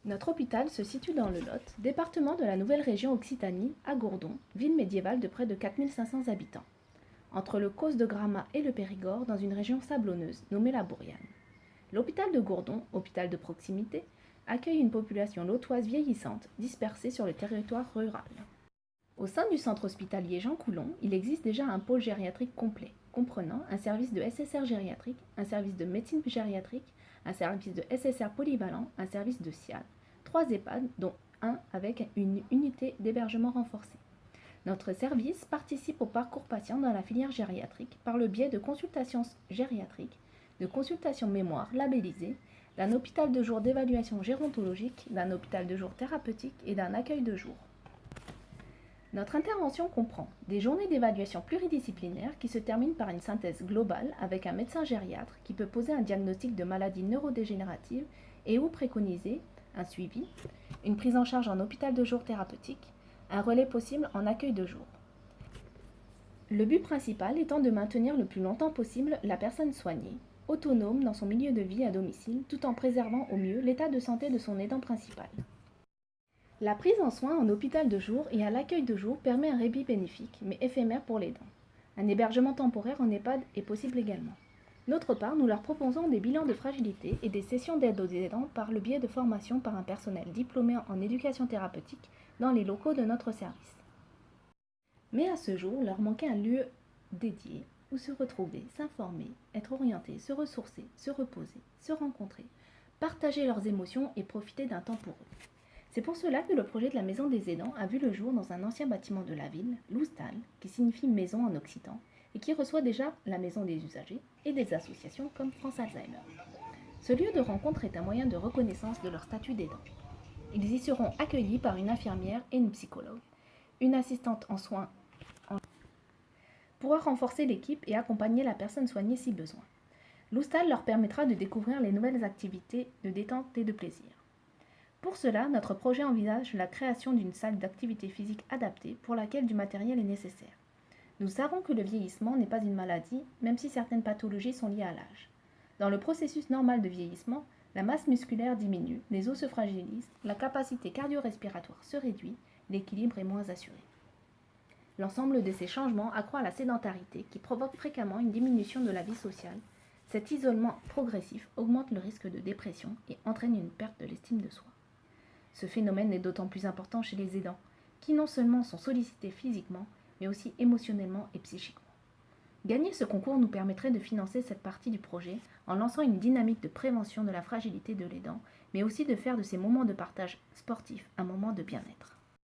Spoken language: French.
Notre hôpital se situe dans le Lot, département de la nouvelle région Occitanie, à Gourdon, ville médiévale de près de 4500 habitants, entre le Causse de Gramat et le Périgord, dans une région sablonneuse nommée la Bouriane. L'hôpital de Gourdon, hôpital de proximité, accueille une population lotoise vieillissante dispersée sur le territoire rural. Au sein du centre hospitalier Jean Coulon, il existe déjà un pôle gériatrique complet, comprenant un service de SSR gériatrique, un service de médecine gériatrique, un service de SSR polyvalent, un service de SIAD, 3 EHPAD, dont un avec une unité d'hébergement renforcée. Notre service participe au parcours patient dans la filière gériatrique par le biais de consultations gériatriques, de consultations mémoire labellisées, d'un hôpital de jour d'évaluation gérontologique, d'un hôpital de jour thérapeutique et d'un accueil de jour. Notre intervention comprend des journées d'évaluation pluridisciplinaires qui se terminent par une synthèse globale avec un médecin gériatre qui peut poser un diagnostic de maladie neurodégénérative et ou préconiser un suivi, une prise en charge en hôpital de jour thérapeutique, un relais possible en accueil de jour. Le but principal étant de maintenir le plus longtemps possible la personne soignée, autonome dans son milieu de vie à domicile, tout en préservant au mieux l'état de santé de son aidant principal. La prise en soins en hôpital de jour et à l'accueil de jour permet un répit bénéfique, mais éphémère pour l'aidant. Un hébergement temporaire en EHPAD est possible également. D'autre part, nous leur proposons des bilans de fragilité et des sessions d'aide aux aidants par le biais de formation par un personnel diplômé en éducation thérapeutique dans les locaux de notre service. Mais à ce jour, leur manquait un lieu dédié où se retrouver, s'informer, être orienté, se ressourcer, se reposer, se rencontrer, partager leurs émotions et profiter d'un temps pour eux. C'est pour cela que le projet de la Maison des Aidants a vu le jour dans un ancien bâtiment de la ville, l'Oustal, qui signifie maison en occitan, et qui reçoit déjà la maison des usagers et des associations comme France Alzheimer. Ce lieu de rencontre est un moyen de reconnaissance de leur statut d'aidant. Ils y seront accueillis par une infirmière et une psychologue. Une assistante en soins pourra renforcer l'équipe et accompagner la personne soignée si besoin. L'Oustal leur permettra de découvrir les nouvelles activités de détente et de plaisir. Pour cela, notre projet envisage la création d'une salle d'activité physique adaptée pour laquelle du matériel est nécessaire. Nous savons que le vieillissement n'est pas une maladie, même si certaines pathologies sont liées à l'âge. Dans le processus normal de vieillissement, la masse musculaire diminue, les os se fragilisent, la capacité cardio-respiratoire se réduit, l'équilibre est moins assuré. L'ensemble de ces changements accroît la sédentarité qui provoque fréquemment une diminution de la vie sociale. Cet isolement progressif augmente le risque de dépression et entraîne une perte de l'estime de soi. Ce phénomène est d'autant plus important chez les aidants, qui non seulement sont sollicités physiquement, mais aussi émotionnellement et psychiquement. Gagner ce concours nous permettrait de financer cette partie du projet en lançant une dynamique de prévention de la fragilité de l'aidant, mais aussi de faire de ces moments de partage sportif un moment de bien-être.